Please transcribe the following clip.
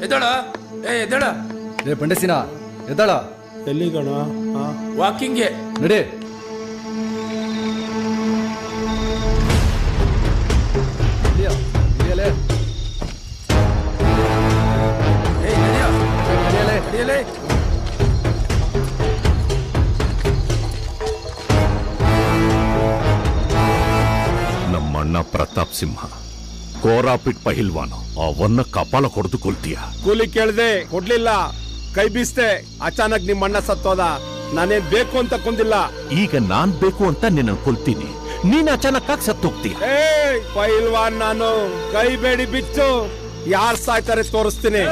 ಎದ್ದಳ ಎದ್ದಳ ಲೇ ಪಂಡಸಿನ ಎದ್ದಾಳ. ಎಲ್ಲಿ ಗಣ? ವಾಕಿಂಗ್ಗೆ ನಡಿ. ನಡೆಯಲೇ. ನಮ್ಮಣ್ಣ ಪ್ರತಾಪ್ ಸಿಂಹ ಕೋರಾಪಿಟ್ ಪಹಿಲ್ವಾನ, ಅವನ್ನ ಕಪಾಲ ಕೊಡ್ದು ಕೊಲ್ತೀಯ. ಕೂಲಿ ಕೇಳ್ದೆ ಕೊಡ್ಲಿಲ್ಲ, ಕೈ ಬೀಸ್ತೆ, ಅಚಾನಕ್ ನಿಮ್ಮ ಅಣ್ಣ ಸತ್ತೋದ. ನಾನೇನ್ ಬೇಕು ಅಂತ ಕೊಂದಿಲ್ಲ. ಈಗ ನಾನ್ ಬೇಕು ಅಂತ ನಿನ್ನ ಕೊಲ್ತೀನಿ, ನೀನ್ ಅಚಾನಕ್ ಆಗಿ ಸತ್ತೋಗ್ತೀಯ. ಪಹಿಲ್ವಾನ್ ನಾನು, ಕೈ ಬೇಡಿ ಬಿಚ್ಚು, ಯಾರ್ ಸಾಯ್ತಾರೆ ತೋರಿಸ್ತೀನಿ.